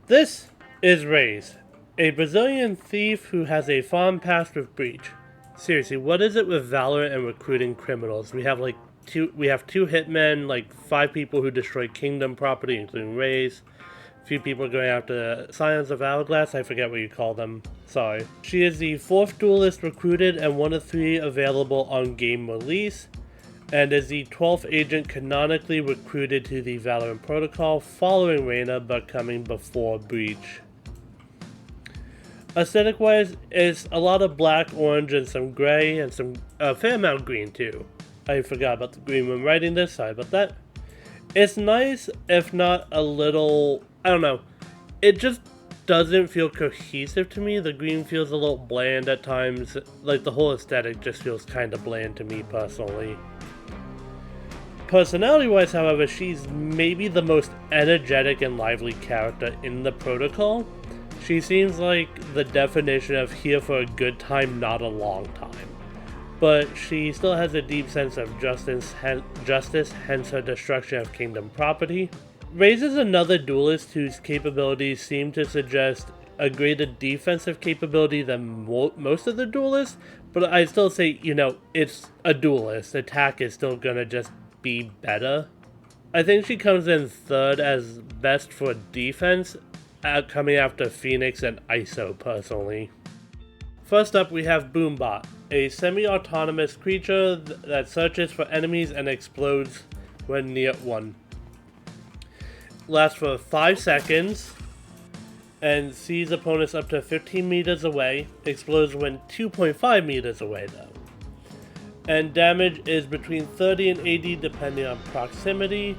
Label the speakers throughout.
Speaker 1: This is Raze, a Brazilian thief who has a fond past with Breach. Seriously, what is it with Valorant and recruiting criminals? We have two hitmen, like 5 people who destroy kingdom property, including Raze. A few people are going after Scions of Hourglass, I forget what you call them. Sorry. She is the 4th duelist recruited and one of 3 available on game release, and is the 12th agent canonically recruited to the Valorant Protocol following Reyna but coming before Breach. Aesthetic wise, it's a lot of black, orange, and some gray, and a fair amount of green too. I forgot about the green when writing this, sorry about that. It's nice, if not a little, I don't know, it just doesn't feel cohesive to me. The green feels a little bland at times, like the whole aesthetic just feels kind of bland to me personally. Personality-wise, however, she's maybe the most energetic and lively character in the protocol. She seems like the definition of here for a good time, not a long time. But she still has a deep sense of justice, hence her destruction of kingdom property. Raze is another duelist whose capabilities seem to suggest a greater defensive capability than most of the duelists, but I still say, it's a duelist. Attack is still gonna just be better. I think she comes in 3rd as best for defense, coming after Phoenix and ISO personally. First up, we have Boombot, a semi-autonomous creature that searches for enemies and explodes when near one. Lasts for 5 seconds and sees opponents up to 15 meters away, explodes when 2.5 meters away though. And damage is between 30 and 80 depending on proximity.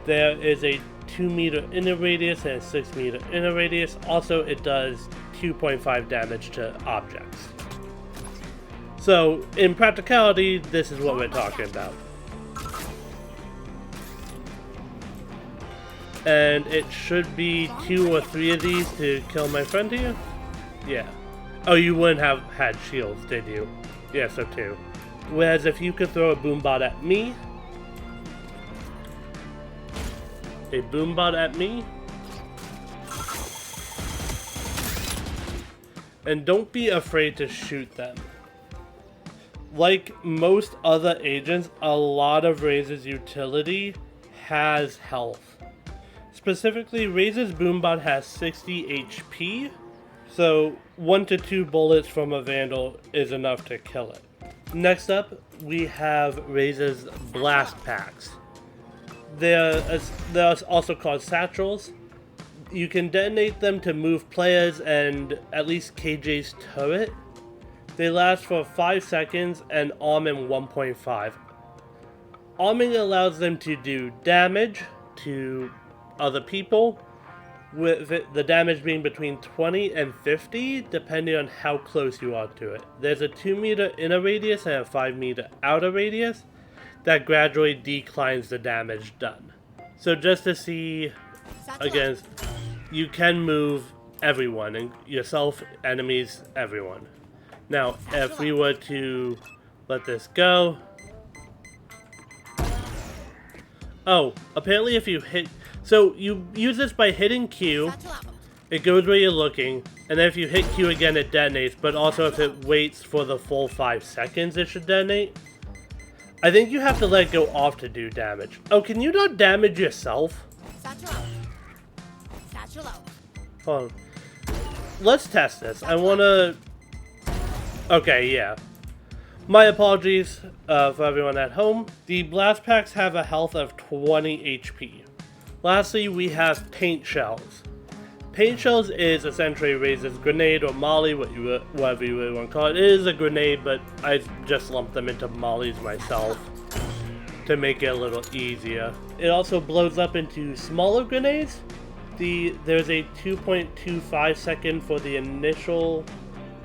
Speaker 1: There is a 2 meter inner radius and a 6 meter inner radius. Also, it does 2.5 damage to objects. So, in practicality, this is what we're talking about. And it should be 2 or 3 of these to kill my friend here? Yeah. Oh, you wouldn't have had shields, did you? Yeah, so 2. Whereas if you could throw a Boombot at me, and don't be afraid to shoot them. Like most other agents, a lot of Raze's utility has health. Specifically, Raze's Boombot has 60 HP, so 1 to 2 bullets from a Vandal is enough to kill it. Next up, we have Raze's Blast Packs. They're also called Satchels. You can detonate them to move players and at least KJ's turret. They last for 5 seconds and arm in 1.5. Arming allows them to do damage to other people, with the damage being between 20 and 50 depending on how close you are to it. There's a 2 meter inner radius and a 5 meter outer radius that gradually declines the damage done. So just to see, again, you can move everyone, and yourself, enemies, everyone. Now, if we were to let this go... Oh, apparently if you hit... So, you use this by hitting Q, it goes where you're looking, and then if you hit Q again it detonates, but also if it waits for the full 5 seconds it should detonate. I think you have to let it go off to do damage. Oh, can you not damage yourself? Hold on. Let's test this. I wanna... Okay, yeah. My apologies for everyone at home. The Blast Packs have a health of 20 HP. Lastly, we have Paint Shells. Paint Shells is essentially Raze's grenade or molly, whatever you really want to call it. It is a grenade, but I just lumped them into mollies myself to make it a little easier. It also blows up into smaller grenades. There's a 2.25 second for the initial,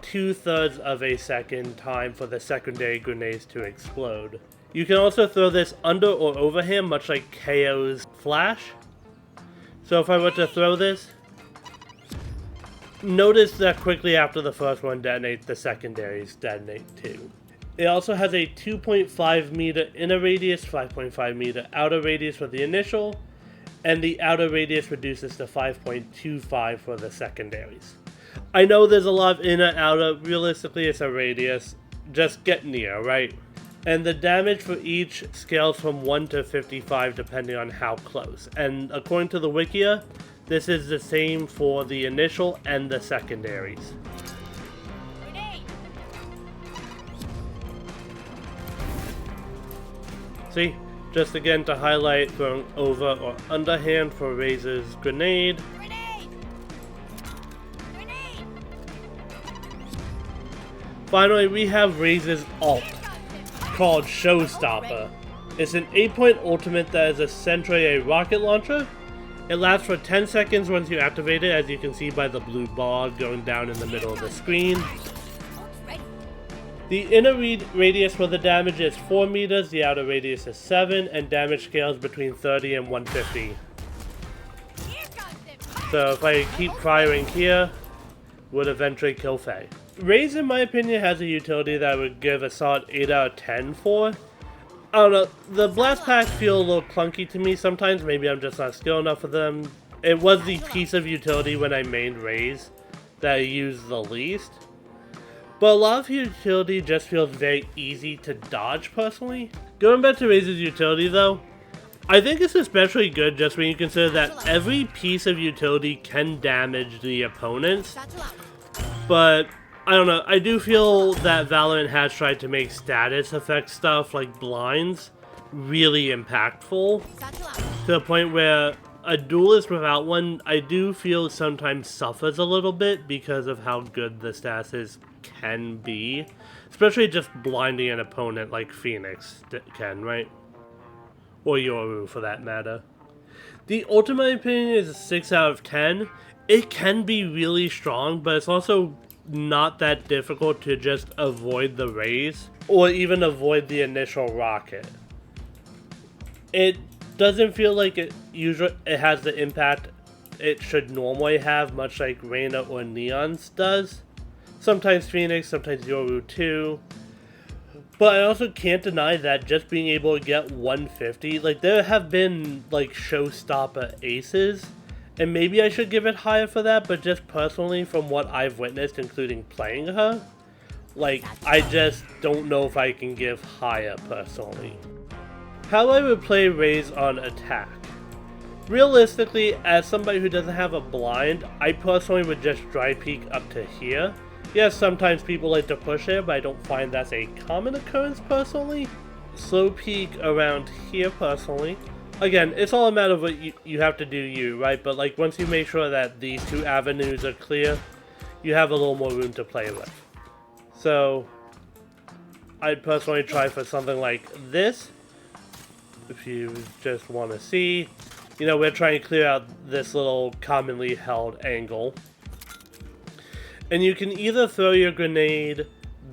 Speaker 1: 2/3 of a second time for the secondary grenades to explode. You can also throw this under or overhand, much like KO's Flash. So if I were to throw this, notice that quickly after the first one detonates, the secondaries detonate too. It also has a 2.5 meter inner radius, 5.5 meter outer radius for the initial, and the outer radius reduces to 5.25 for the secondaries. I know there's a lot of inner, outer, realistically it's a radius, just get near, right? And the damage for each scales from 1 to 55 depending on how close. And according to the Wikia, this is the same for the initial and the secondaries. See, just again to highlight throwing over or underhand for Raze's grenade. Finally, we have Raze's ult, called Showstopper. It's an 8-point ultimate that is essentially a rocket launcher. It lasts for 10 seconds once you activate it, as you can see by the blue bar going down in the middle of the screen. The inner radius for the damage is 4 meters, the outer radius is 7, and damage scales between 30 and 150. So if I keep firing here, would eventually kill Faye. Raze, in my opinion, has a utility that I would give a solid 8 out of 10 for. I don't know, the blast packs feel a little clunky to me sometimes, maybe I'm just not skilled enough with them. It was the piece of utility when I mained Raze that I used the least. But a lot of utility just feels very easy to dodge personally. Going back to Raze's utility though, I think it's especially good just when you consider that every piece of utility can damage the opponents. But I don't know, I do feel that Valorant has tried to make status effect stuff like blinds really impactful, to the point where a duelist without one, I do feel sometimes suffers a little bit because of how good the statuses can be. Especially just blinding an opponent like Phoenix can, right? Or Yoru for that matter. The ultimate opinion is a 6 out of 10. It can be really strong, but it's also not that difficult to just avoid the Raze, or even avoid the initial rocket. It doesn't feel like it has the impact it should normally have, much like Reyna or Neon's does. Sometimes Phoenix, sometimes Yoru too. But I also can't deny that just being able to get 150, like there have been like showstopper aces, and maybe I should give it higher for that, but just personally from what I've witnessed, including playing her, like I just don't know if I can give higher personally. How I would play Raze on attack. Realistically, as somebody who doesn't have a blind, I personally would just dry peek up to here. Yes, sometimes people like to push it, but I don't find that's a common occurrence personally. Slow peek around here personally. Again, it's all a matter of what you have to do you, right? But like once you make sure that these two avenues are clear, you have a little more room to play with. So, I'd personally try for something like this. If you just want to see, you know, we're trying to clear out this little commonly held angle. And you can either throw your grenade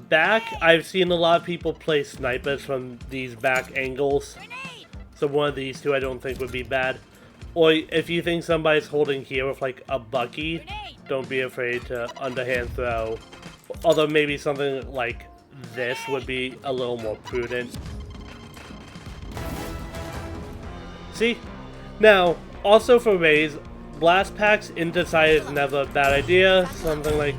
Speaker 1: back. I've seen a lot of people play snipers from these back angles. So one of these two I don't think would be bad. Or if you think somebody's holding here with like a Bucky, don't be afraid to underhand throw. Although maybe something like this would be a little more prudent. See? Now, also for Raze, blast packs into side is never a bad idea. Something like...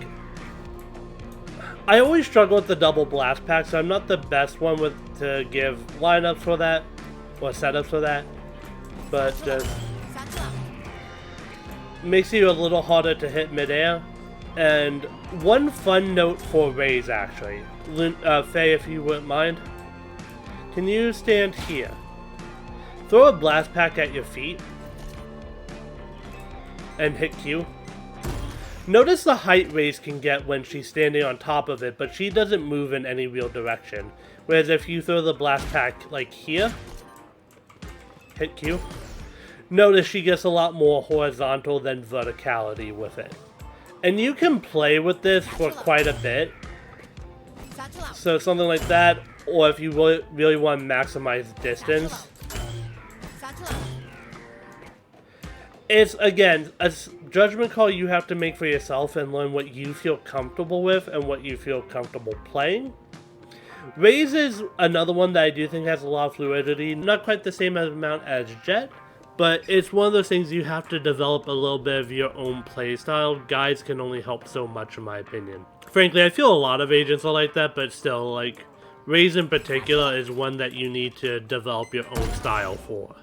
Speaker 1: I always struggle with the double blast pack, so I'm not the best one to give lineups for that. Or setups for that, but just makes you a little harder to hit midair. And one fun note for Raze actually, Faye, if you wouldn't mind, can you stand here? Throw a blast pack at your feet and hit Q. Notice the height Raze can get when she's standing on top of it, but she doesn't move in any real direction. Whereas if you throw the blast pack like here, hit Q, notice she gets a lot more horizontal than verticality with it. And you can play with this for quite a bit. So something like that, or if you really want to maximize distance. It's, again, a judgment call you have to make for yourself and learn what you feel comfortable with and what you feel comfortable playing. Raze is another one that I do think has a lot of fluidity. Not quite the same amount as Jet, But it's one of those things you have to develop a little bit of your own playstyle. Guides can only help so much in my opinion. Frankly, I feel a lot of agents are like that, but still, like, Raze in particular is one that you need to develop your own style for.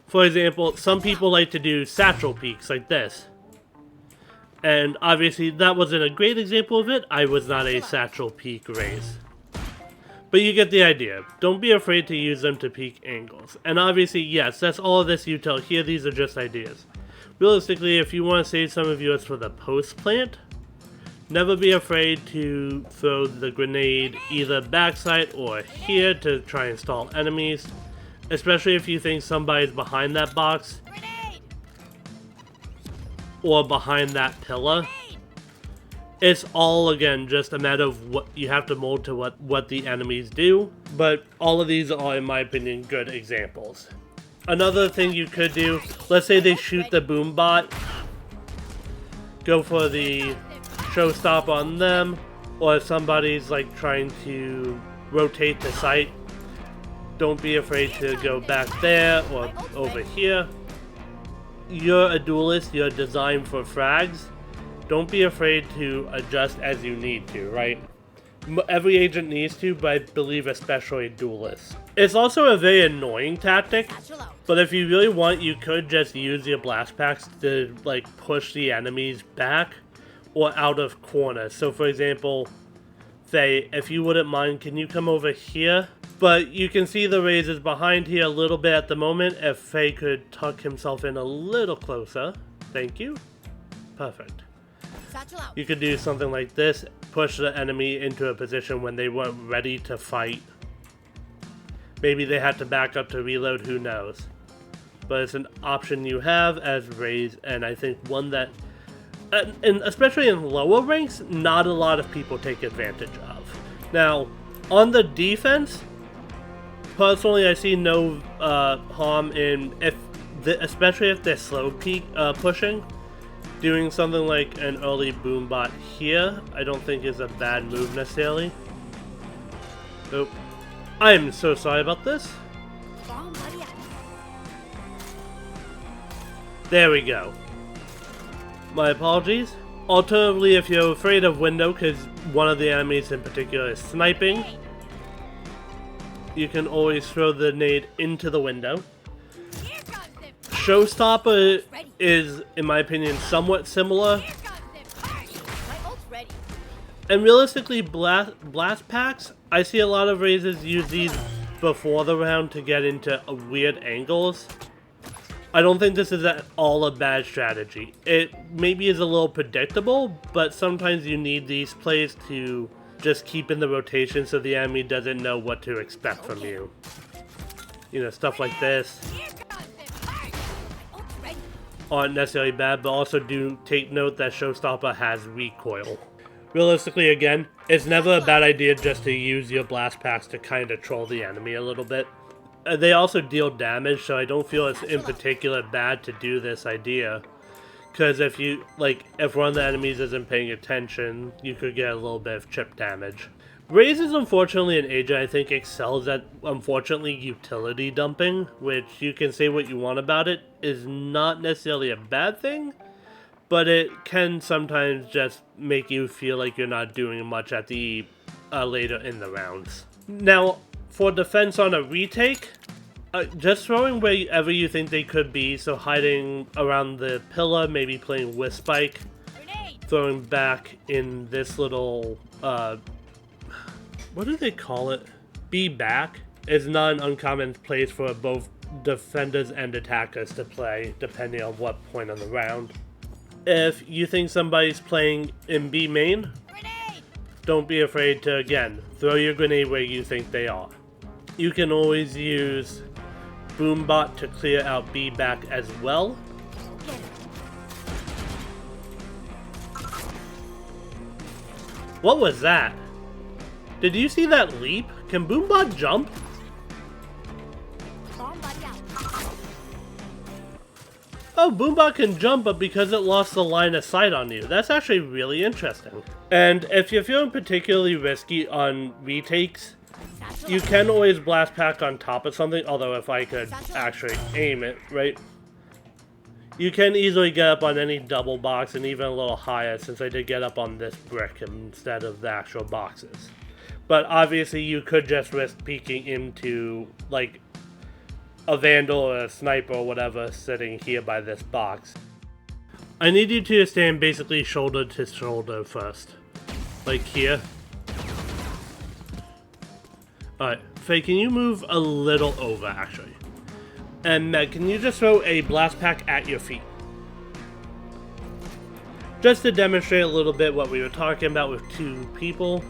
Speaker 1: For example, some people like to do satchel peeks like this. And obviously that wasn't a great example of it. I was not a satchel peek Raze. But you get the idea. Don't be afraid to use them to peek angles. And obviously, yes, that's all of this util here. These are just ideas. Realistically, if you want to save some of yours for the post plant, never be afraid to throw the grenade either backside or here to try and stall enemies. Especially if you think somebody's behind that box. Or behind that pillar. It's all, again, just a matter of what you have to mold to what the enemies do. But all of these are, in my opinion, good examples. Another thing you could do, let's say they shoot the boom bot. Go for the showstopper on them. Or if somebody's like trying to rotate the site, don't be afraid to go back there or over here. You're a duelist, you're designed for frags. Don't be afraid to adjust as you need to, right? Every agent needs to, but I believe especially duelists. It's also a very annoying tactic, but if you really want, you could just use your blast packs to like push the enemies back or out of corners. So for example, Faye, if you wouldn't mind, can you come over here? But you can see the Raze is behind here a little bit at the moment. If Faye could tuck himself in a little closer. Thank you. Perfect. You could do something like this, push the enemy into a position when they weren't ready to fight. Maybe they had to back up to reload, who knows. But it's an option you have as Raze, and I think one that, and especially in lower ranks, not a lot of people take advantage of. Now, on the defense, personally I see no harm in, especially if they're slow pushing. Doing something like an early boom bot here, I don't think is a bad move necessarily. Oh, I'm so sorry about this. There we go. My apologies. Alternatively, if you're afraid of window, because one of the enemies in particular is sniping, you can always throw the nade into the window. Showstopper is, in my opinion, somewhat similar. And realistically, blast packs, I see a lot of Razes use these before the round to get into weird angles. I don't think this is at all a bad strategy. It maybe is a little predictable, but sometimes you need these plays to just keep in the rotation so the enemy doesn't know what to expect from you. You know, stuff like this aren't necessarily bad, but also do take note that Showstopper has recoil. Realistically, again, it's never a bad idea just to use your blast packs to kind of troll the enemy a little bit. They also deal damage, so I don't feel it's in particular bad to do this idea. Because if you, like, if one of the enemies isn't paying attention, you could get a little bit of chip damage. Raze is unfortunately an agent I think excels at, unfortunately, utility dumping, which you can say what you want about it, is not necessarily a bad thing, but it can sometimes just make you feel like you're not doing much at the later in the rounds. Now, for defense on a retake, just throwing wherever you think they could be, so hiding around the pillar, maybe playing with Spike, throwing back in this little, what do they call it? Be back is not an uncommon place for both defenders and attackers to play, depending on what point on the round. If you think somebody's playing in B main, don't be afraid to, again, throw your grenade where you think they are. You can always use Boombot to clear out B back as well. What was that? Did you see that leap? Can Boombot jump? oh, Boombot can jump, but because it lost the line of sight on you. That's actually really interesting. And if you're feeling particularly risky on retakes, you can always blast pack on top of something, although if I could actually aim it, right? You can easily get up on any double box and even a little higher, since I did get up on this brick instead of the actual boxes. But obviously you could just risk peeking into, like, a Vandal or a Sniper or whatever sitting here by this box. I need you to stand basically shoulder to shoulder first. Like here. Alright, Faye, can you move a little over, actually? And Meg, can you just throw a blast pack at your feet? Just to demonstrate a little bit what we were talking about with two people.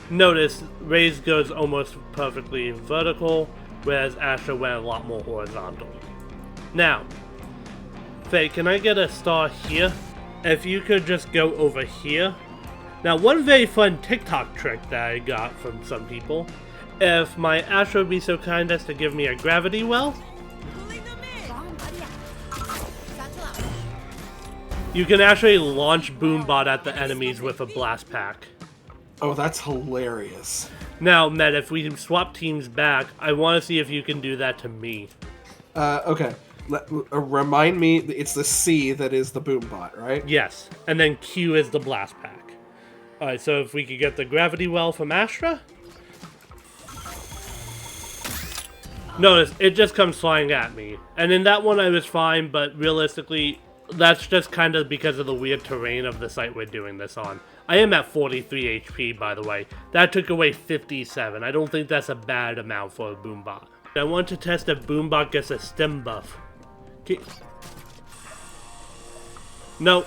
Speaker 1: Notice, Raze goes almost perfectly vertical, whereas Astra went a lot more horizontal. Now, Faye, can I get a star here? If you could just go over here. Now, one very fun TikTok trick that I got from some people. If my Astra would be so kind as to give me a gravity well, you can actually launch Boombot at the enemies with a blast pack.
Speaker 2: Oh, that's hilarious.
Speaker 1: Now, Med, if we swap teams back, I want to see if you can do that to me.
Speaker 2: Okay. Remind me, it's the C that is the Boombot, right?
Speaker 1: Yes, and then Q is the blast pack. Alright, so if we could get the gravity well from Astra. Notice, it just comes flying at me. And in that one I was fine, but realistically, that's just kind of because of the weird terrain of the site we're doing this on. I am at 43 HP, by the way. That took away 57. I don't think that's a bad amount for a Boombot. I want to test if Boombot gets a stim buff. Okay. Nope.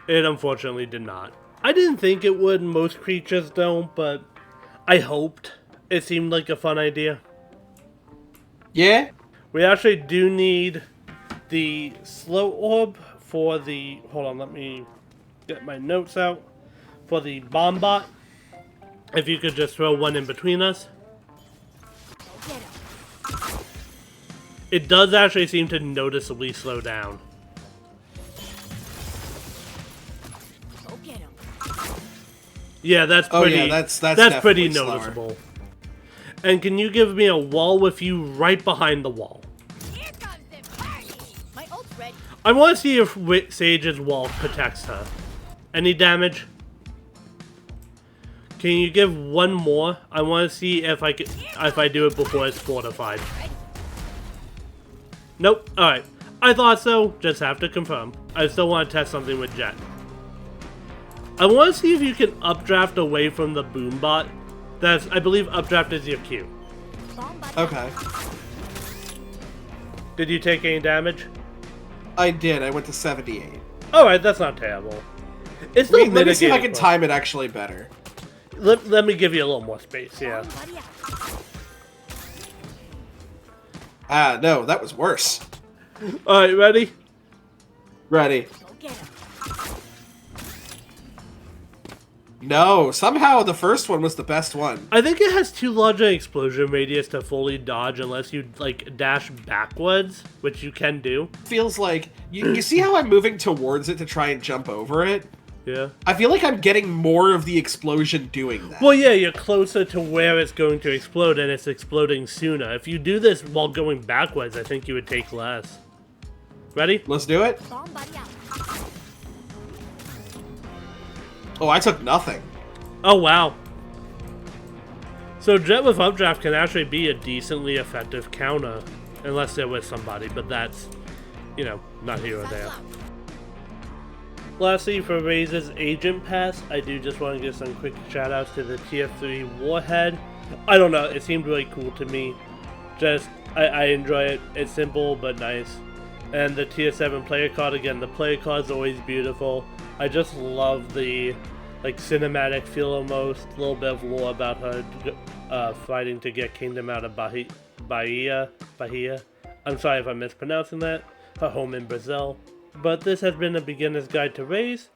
Speaker 1: It unfortunately did not. I didn't think it would, most creatures don't, but I hoped. It seemed like a fun idea.
Speaker 2: Yeah?
Speaker 1: We actually do need the slow orb for the... Hold on, let me get my notes out. For the bomb bot. If you could just throw one in between us. It does actually seem to noticeably slow down. Yeah, that's pretty.
Speaker 2: Oh yeah, that's
Speaker 1: pretty
Speaker 2: slower.
Speaker 1: noticeable. And can you give me a wall with you right behind the wall?
Speaker 3: Here comes the party. My ult's ready.
Speaker 1: I want to see if Sage's wall protects her. Any damage? Can you give one more? I want to see if I do it before it's fortified. Nope. All right. I thought so. Just have to confirm. I still want to test something with Jet. I want to see if you can updraft away from the Boombot. I believe updraft is your Q.
Speaker 2: Okay.
Speaker 1: Did you take any damage?
Speaker 2: I did. I went to 78.
Speaker 1: Alright, that's not terrible. It's still
Speaker 2: Let me see if I can time it actually better.
Speaker 1: Let me give you a little more space, yeah.
Speaker 2: Ah, no, that was worse.
Speaker 1: Alright, ready?
Speaker 2: Ready. No, somehow the first one was the best one.
Speaker 1: I think it has too large an explosion radius to fully dodge unless you, like, dash backwards, which you can do.
Speaker 2: Feels like... You see how I'm moving towards it to try and jump over it?
Speaker 1: Yeah.
Speaker 2: I feel like I'm getting more of the explosion doing that.
Speaker 1: Well, yeah, you're closer to where it's going to explode, and it's exploding sooner. If you do this while going backwards, I think you would take less. Ready?
Speaker 2: Let's do it. Oh, I took nothing.
Speaker 1: Oh, wow. So Jet with updraft can actually be a decently effective counter, unless they're with somebody, but that's, you know, not here or there. Lastly, for Raze's Agent Pass, I do just want to give some quick shoutouts to the Tier 3 Warhead. I don't know, it seemed really cool to me. Just, I enjoy it. It's simple, but nice. And the Tier 7 player card, again, the player card is always beautiful. I just love the, like, cinematic feel almost, a little bit of lore about her fighting to get Kingdom out of Bahia. I'm sorry if I'm mispronouncing that. Her home in Brazil. But this has been a beginner's guide to Raze.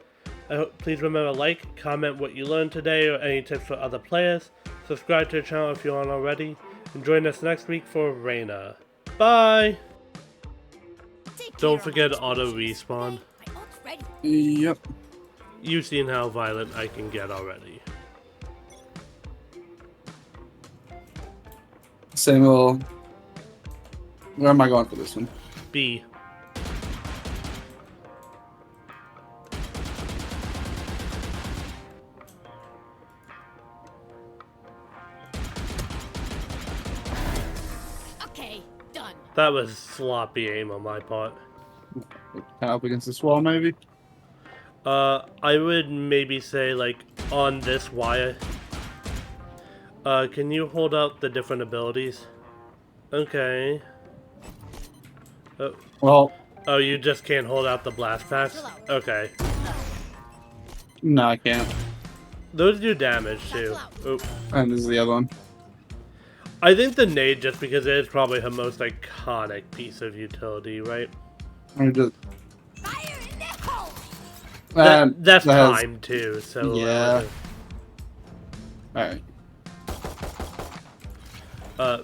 Speaker 1: Please remember to like, comment what you learned today or any tips for other players. Subscribe to the channel if you aren't already. And join us next week for Reina. Bye.
Speaker 3: Take
Speaker 1: Don't
Speaker 3: care,
Speaker 1: forget
Speaker 3: my
Speaker 1: auto
Speaker 3: precious.
Speaker 1: respawn.
Speaker 3: My ult's ready.
Speaker 2: Yep.
Speaker 1: You've seen how violent I can get already.
Speaker 4: Samuel, where am I going for this one?
Speaker 1: B.
Speaker 3: Okay, done.
Speaker 1: That was sloppy aim on my part.
Speaker 4: Up against this wall, maybe?
Speaker 1: I would maybe say, like, on this wire. Can you hold out the different abilities? Okay. Oh,
Speaker 4: Well,
Speaker 1: oh, you just can't hold out the blast packs? Okay.
Speaker 4: no, I can't.
Speaker 1: Those do damage, too. Oh.
Speaker 4: And this is the other one.
Speaker 1: I think the nade, just because it is probably her most iconic piece of utility, right?
Speaker 4: I just,
Speaker 3: Fire in the hole.
Speaker 1: That's
Speaker 4: that has-
Speaker 1: time, too, so...
Speaker 4: Yeah. Alright.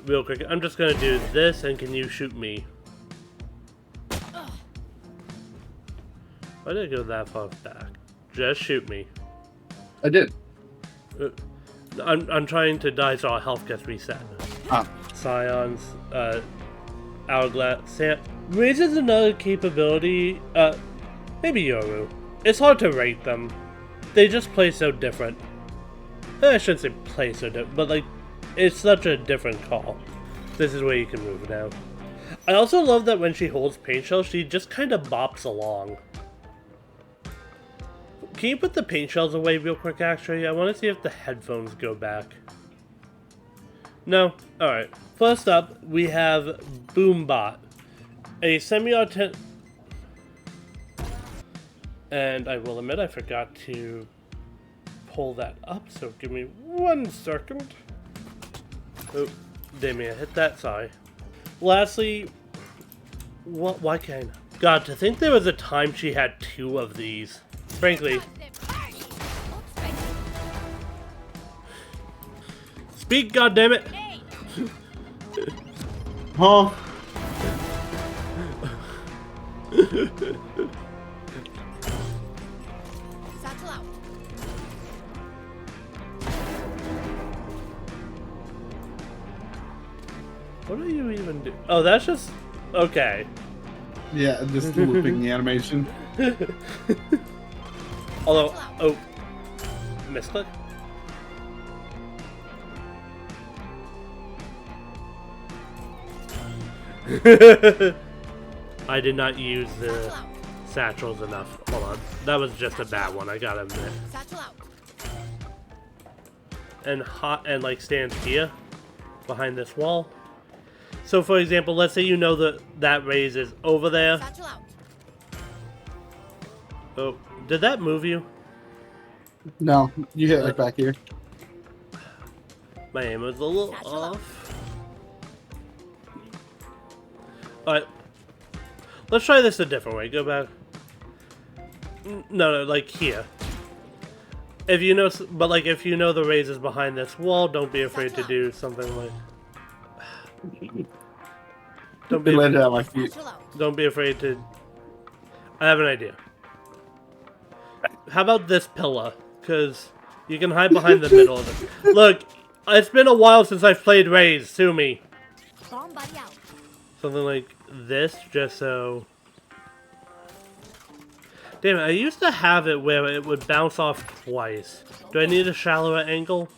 Speaker 1: Real quick, I'm just gonna do this, and can you shoot me? Why did I go that far back? Just shoot me.
Speaker 4: I did.
Speaker 1: I'm trying to die so our health gets reset.
Speaker 4: Ah.
Speaker 1: Scions, Hourglass, Raze is another capability, maybe Yoru. It's hard to rate them. They just play so different. I shouldn't say play so different, but like, it's such a different call. This is where you can move now. I also love that when she holds paint shells, she just kind of bops along. Can you put the paint shells away real quick, actually? I want to see if the headphones go back. No? Alright. First up, we have Boombot. A semi-automatic... And I will admit I forgot to pull that up, so give me 1 second. Oh, didn't mean to hit that, sorry. Lastly, what? Why can't I? God, to think there was a time she had 2 of these. Frankly. Speak, goddammit!
Speaker 3: Hey,
Speaker 4: Huh?
Speaker 3: satchel out.
Speaker 1: What do you even do? Oh, that's just... Okay.
Speaker 4: Yeah, just looping the animation.
Speaker 1: Although... Oh. Misclick? I did not use the satchels enough. Hold on. That was just a bad one, I gotta admit.
Speaker 3: Satchel out.
Speaker 1: And like stand here behind this wall. So for example, let's say you know that Raze is over there.
Speaker 3: Satchel out.
Speaker 1: Oh, did that move you?
Speaker 4: No, you hit like back here.
Speaker 1: My aim was a little
Speaker 3: Satchel out.
Speaker 1: off. Alright. Let's try this a different way. Go back. No, like here. If you know, but like if you know the Raze is behind this wall, don't be afraid to do something like.
Speaker 4: It landed at my feet.
Speaker 3: Satchel out.
Speaker 1: Don't be afraid to. I have an idea. How about this pillar? Because you can hide behind the middle of it. Look, it's been a while since I've played Raze. Sue me.
Speaker 3: Bomb buddy out.
Speaker 1: Something like this, just so... Damn it, I used to have it where it would bounce off twice. Do I need a shallower angle?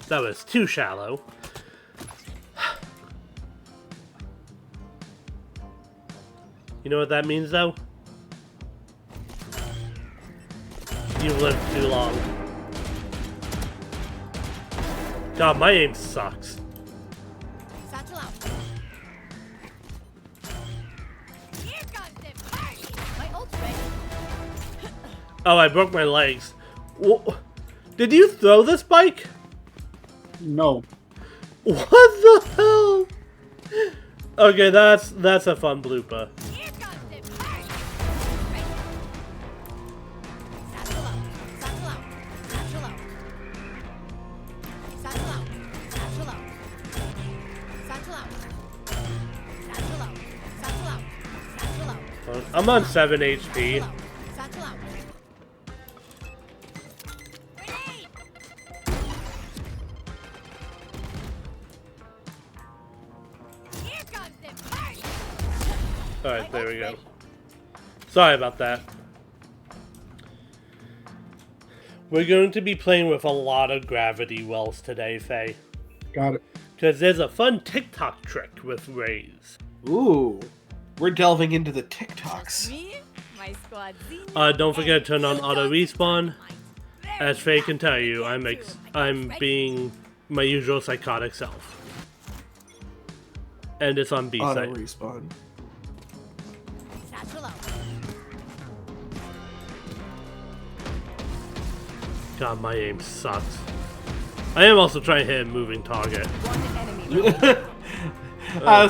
Speaker 1: That was too shallow. You know what that means, though? You've lived too long. God, my aim sucks.
Speaker 3: Satchel out. Here comes the party. My ult's ready.
Speaker 1: Oh, I broke my legs. Did you throw this bike?
Speaker 4: No.
Speaker 1: What the hell? Okay, that's a fun blooper.
Speaker 3: Here comes the party. Ready. Satchel out. Satchel out. Satchel out. Satchel out. Satchel out.
Speaker 1: I'm on 7 HP.
Speaker 3: Satchel out. Grenade! Here comes the party!
Speaker 1: Alright, there we go. Sorry about that. We're going to be playing with a lot of gravity wells today, Faye.
Speaker 4: Got it.
Speaker 1: Because there's a fun TikTok trick with Raze.
Speaker 2: Ooh, we're delving into the TikToks.
Speaker 3: Me, my squad,
Speaker 1: Don't forget to turn on auto respawn. As Faye can tell you, I'm being my usual psychotic self. And it's on B
Speaker 2: Auto
Speaker 1: site.
Speaker 2: respawn.
Speaker 3: Satchel out.
Speaker 1: God, my aim sucks. I am also trying to hit a moving target.
Speaker 3: One enemy remaining.
Speaker 2: I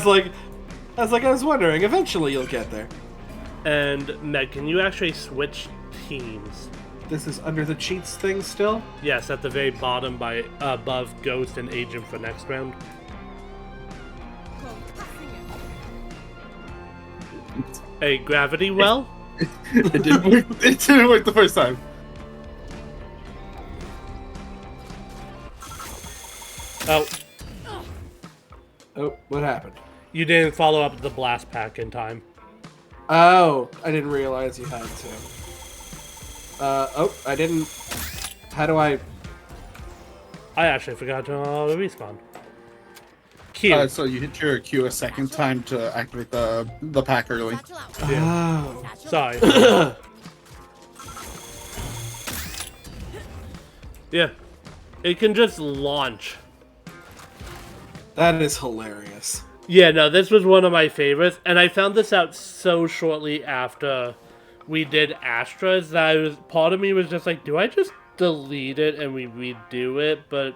Speaker 2: was wondering. Eventually, you'll get there.
Speaker 1: And Meg, can you actually switch teams?
Speaker 2: This is under the cheats thing still.
Speaker 1: Yes, at the very bottom by above Ghost and Agent for next round. A gravity well?
Speaker 4: It didn't work. It didn't work the first time.
Speaker 1: Oh,
Speaker 2: Oh, what happened?
Speaker 1: you didn't follow up the blast pack in time.
Speaker 2: Oh, I didn't realize you had to. Oh, I didn't. How do I?
Speaker 1: I actually forgot to respawn. Q.
Speaker 4: So you hit your Q a second time to activate the pack early.
Speaker 3: Satchel out.
Speaker 2: Oh,
Speaker 3: Satchel out.
Speaker 1: Sorry. Yeah. It can just launch.
Speaker 2: that is hilarious.
Speaker 1: Yeah, no, this was one of my favorites, and I found this out so shortly after we did Astra's that part of me was just like, do I just delete it and we redo it? But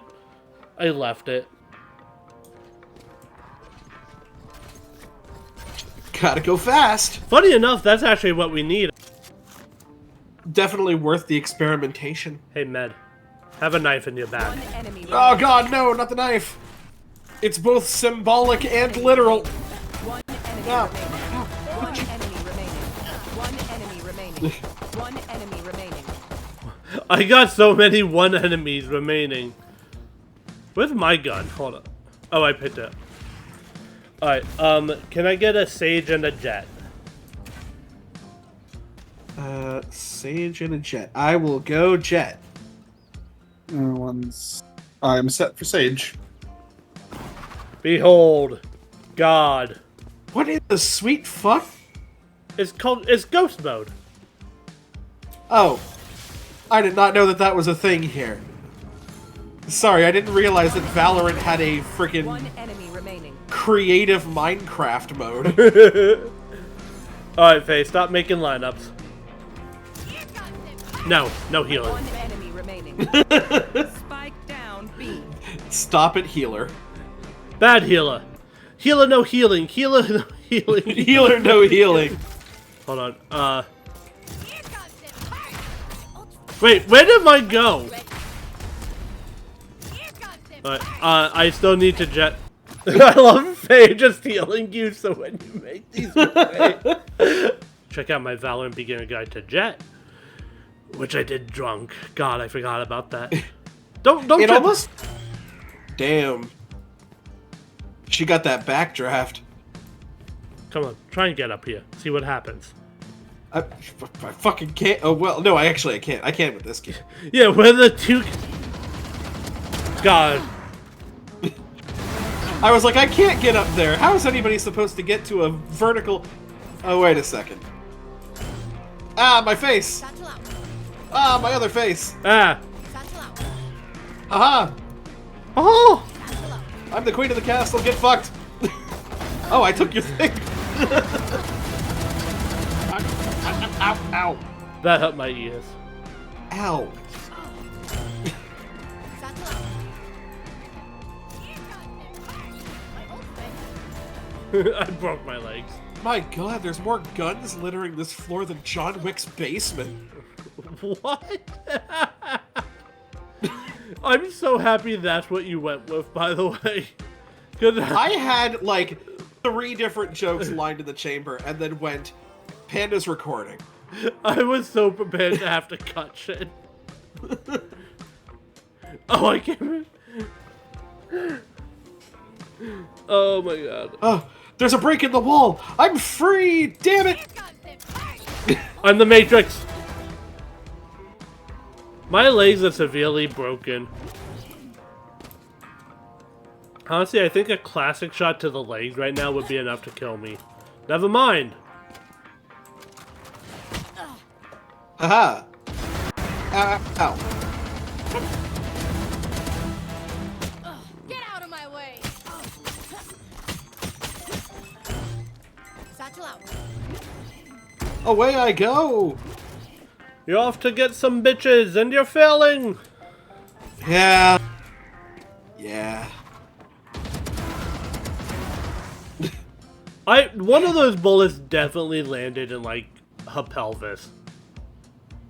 Speaker 1: I left it.
Speaker 2: Gotta go fast.
Speaker 1: Funny enough, that's actually what we need.
Speaker 2: Definitely worth the experimentation.
Speaker 1: Hey, Med, have a knife in your bag.
Speaker 3: One enemy
Speaker 2: Oh
Speaker 3: remaining.
Speaker 2: God, no, not the knife. It's both symbolic and literal.
Speaker 3: One enemy
Speaker 2: Ah.
Speaker 3: remaining. One enemy remaining. One enemy remaining.
Speaker 1: I got so many one enemies remaining. Where's my gun? Hold on. Oh, I picked it up. Alright, can I get a Sage and a Jet?
Speaker 2: Sage and a Jet. I will go Jet.
Speaker 4: I'm set for Sage.
Speaker 1: Behold, God.
Speaker 2: What in the sweet fuck?
Speaker 1: It's Ghost Mode.
Speaker 2: Oh, I did not know that that was a thing here. Sorry, I didn't realize that Valorant had a freaking
Speaker 3: One enemy remaining.
Speaker 2: creative Minecraft mode.
Speaker 1: Alright, Faye, stop making lineups.
Speaker 3: Here comes the
Speaker 1: No, no healing.
Speaker 3: One enemy remaining. Spike down B.
Speaker 2: Stop it, healer.
Speaker 1: Bad healer. Healer, no healing. Healer, no healing.
Speaker 2: Healer, no healing.
Speaker 1: Hold on.
Speaker 3: Here comes the party.
Speaker 1: Wait, where did mine go?
Speaker 3: Here comes the
Speaker 1: Alright,
Speaker 3: party.
Speaker 1: I still need to jet. I love Faye just healing you so when you make these mistakes. Check out my Valorant beginner guide to jet. Which I did drunk. God, I forgot about that. Don't
Speaker 2: It
Speaker 1: jet-
Speaker 2: almost... Damn. She got that backdraft.
Speaker 1: Come on, try and get up here. See what happens.
Speaker 2: I fucking can't. Oh, well, no, I can't. I can't with this kid.
Speaker 1: Yeah, we're the two... God.
Speaker 2: I was like, I can't get up there. How is anybody supposed to get to a vertical... Oh, wait a second. Ah, my face.
Speaker 3: Satchel out.
Speaker 2: Ah, my other face.
Speaker 1: Ah.
Speaker 3: Satchel out.
Speaker 2: Aha.
Speaker 1: Oh!
Speaker 3: Satchel out.
Speaker 2: I'm the queen of the castle. Get fucked. Oh, I took your thing. Ow, ow,
Speaker 1: That hurt my ears.
Speaker 2: ow.
Speaker 3: Satchel out. Here comes the party. My ultimate.
Speaker 1: I broke my legs.
Speaker 2: My god, there's more guns littering this floor than John Wick's basement.
Speaker 1: What? I'm so happy that's what you went with, by the way. 'Cause
Speaker 2: I had like 3 different jokes lined in the chamber and then went, Panda's recording.
Speaker 1: I was so prepared to have to cut shit. Oh, I can't. Oh my god.
Speaker 2: Oh, there's a break in the wall. I'm free. Damn it.
Speaker 1: I'm the Matrix. My legs are severely broken. Honestly, I think a classic shot to the legs right now would be enough to kill me. Never mind.
Speaker 2: Haha. Ow.
Speaker 3: Get out of my way! Satchel out.
Speaker 2: Away I go.
Speaker 1: You're off to get some bitches, and you're failing.
Speaker 2: Yeah. Yeah.
Speaker 1: One of those bullets definitely landed in like her pelvis.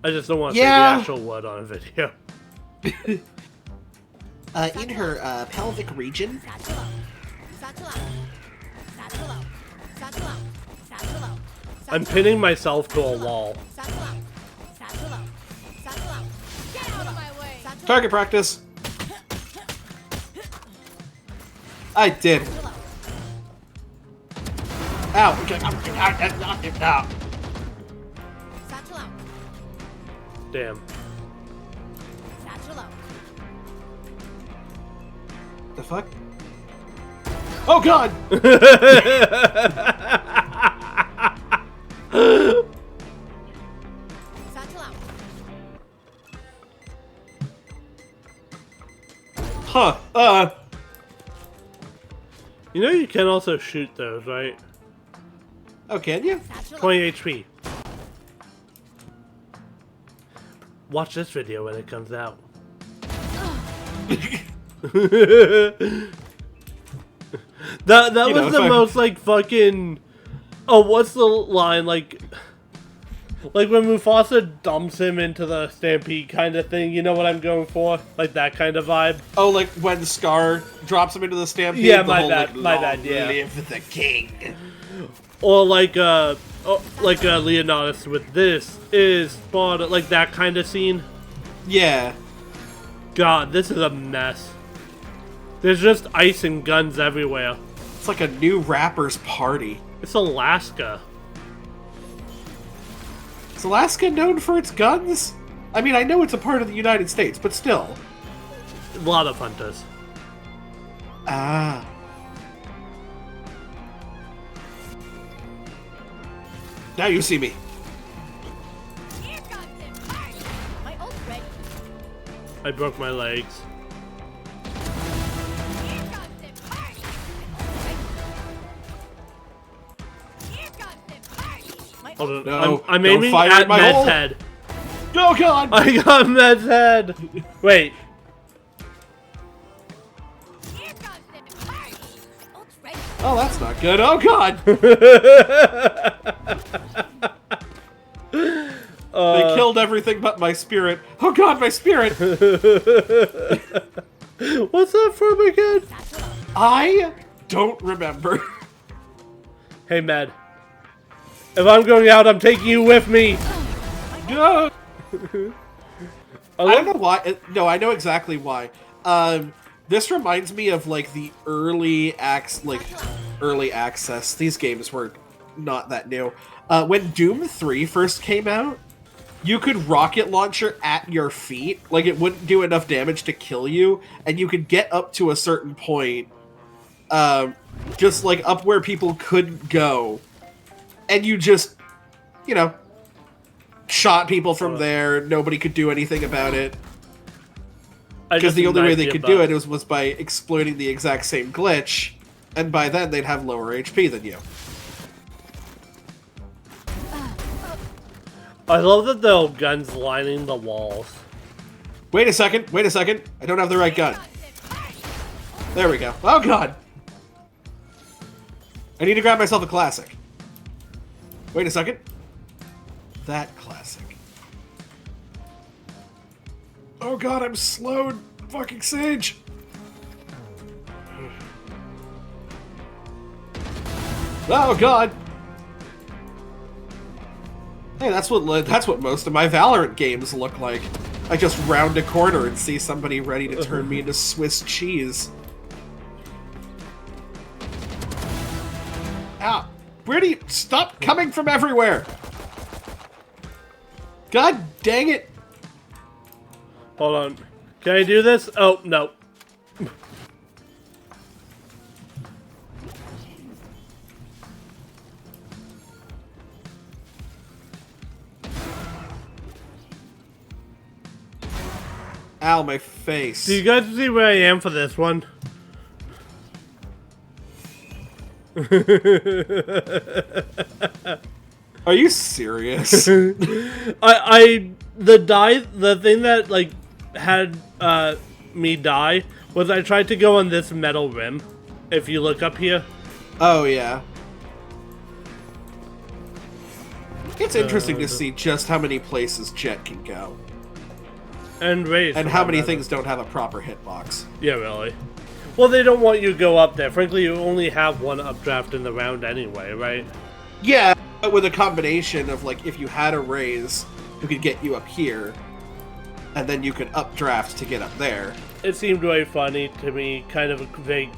Speaker 1: I just don't want to say the actual word on a video.
Speaker 2: In her pelvic region.
Speaker 3: Satchel out. Satchel out. Satchel out. Satchel out. Satchel out.
Speaker 1: I'm pinning myself to a wall.
Speaker 3: Satchel out. Satchel out. Satchel out. Get out of my way! Satchel
Speaker 2: Target practice. I did.
Speaker 3: out.
Speaker 2: Ow. Ow.
Speaker 3: Satchel out.
Speaker 1: Damn.
Speaker 3: Satchel out.
Speaker 2: The fuck? Oh god!
Speaker 3: Satchel out.
Speaker 2: Huh.
Speaker 1: You know you can also shoot those, right?
Speaker 2: Oh, can you?
Speaker 3: Satchel out.
Speaker 1: 20 HP. Watch this video when it comes out. that
Speaker 2: You know,
Speaker 1: was the most like fucking. Oh, what's the line like? Like when Mufasa dumps him into the stampede kind of thing. You know what I'm going for? Like that kind of vibe.
Speaker 2: Oh, like when Scar drops him into the stampede.
Speaker 1: Yeah,
Speaker 2: the
Speaker 1: my
Speaker 2: whole,
Speaker 1: bad,
Speaker 2: like,
Speaker 1: my
Speaker 2: long
Speaker 1: bad, yeah.
Speaker 2: Live the king.
Speaker 1: Or like Leonidas with this is Sparta, like that kind of scene.
Speaker 2: Yeah.
Speaker 1: God, this is a mess. There's just ice and guns everywhere.
Speaker 2: It's like a new rapper's party.
Speaker 1: It's Alaska.
Speaker 2: Is Alaska known for its guns? I mean, I know it's a part of the United States, but still.
Speaker 1: A lot of hunters.
Speaker 2: Ah. Now you see me.
Speaker 3: Here comes the party. My ult's ready.
Speaker 1: I broke my legs.
Speaker 3: Here comes the party. Here comes the party. My
Speaker 1: Hold
Speaker 3: ult's
Speaker 1: on.
Speaker 2: No,
Speaker 1: I'm
Speaker 2: don't
Speaker 1: aiming
Speaker 2: fire
Speaker 1: at
Speaker 2: at my
Speaker 1: Med's
Speaker 2: hole.
Speaker 1: head.
Speaker 2: Oh god!
Speaker 1: I got Med's head. Wait.
Speaker 3: Here comes the party. My ult's ready.
Speaker 2: Oh, that's not good. Oh god! They killed everything but my spirit. Oh god, my spirit!
Speaker 1: What's that from again?
Speaker 3: Satchel out.
Speaker 2: I don't remember.
Speaker 1: Hey, Med. If I'm going out, I'm taking you with me.
Speaker 2: No.
Speaker 1: I
Speaker 2: I don't know why. No, I know exactly why. This reminds me of like the early access. These games were not that new. When Doom 3 first came out, you could rocket launcher at your feet. Like it wouldn't do enough damage to kill you, and you could get up to a certain point, just like up where people couldn't go, and you just, you know, shot people from there. Nobody could do anything about it. Because the only way they could do it was by exploiting the exact same glitch, and by then they'd have lower HP than you.
Speaker 1: I love that there are guns lining the walls.
Speaker 2: Wait a second, I don't have the right gun. There we go. Oh god! I need to grab myself a classic. Wait a second. That classic. Oh god, I'm slowed. Fucking Sage. Oh god. Hey, that's what most of my Valorant games look like. I just round a corner and see somebody ready to turn me into Swiss cheese. Ah, where do you stop coming from everywhere? God dang it!
Speaker 1: Hold on. Can I do this? Oh, no.
Speaker 2: Ow, my face.
Speaker 1: Do you guys see where I am for this one?
Speaker 2: Are you serious?
Speaker 1: The thing that, like, had, me die was I tried to go on this metal rim. If you look up here.
Speaker 2: Oh, yeah. It's interesting to see just how many places Jet can go.
Speaker 1: And Raze.
Speaker 2: And how many things don't have a proper hitbox.
Speaker 1: Yeah, really. Well, they don't want you to go up there. Frankly, you only have one updraft in the round anyway, right?
Speaker 2: Yeah, but with a combination of, like, if you had a Raze who could get you up here, and then you could updraft to get up there.
Speaker 1: It seemed very funny to me, kind of vague,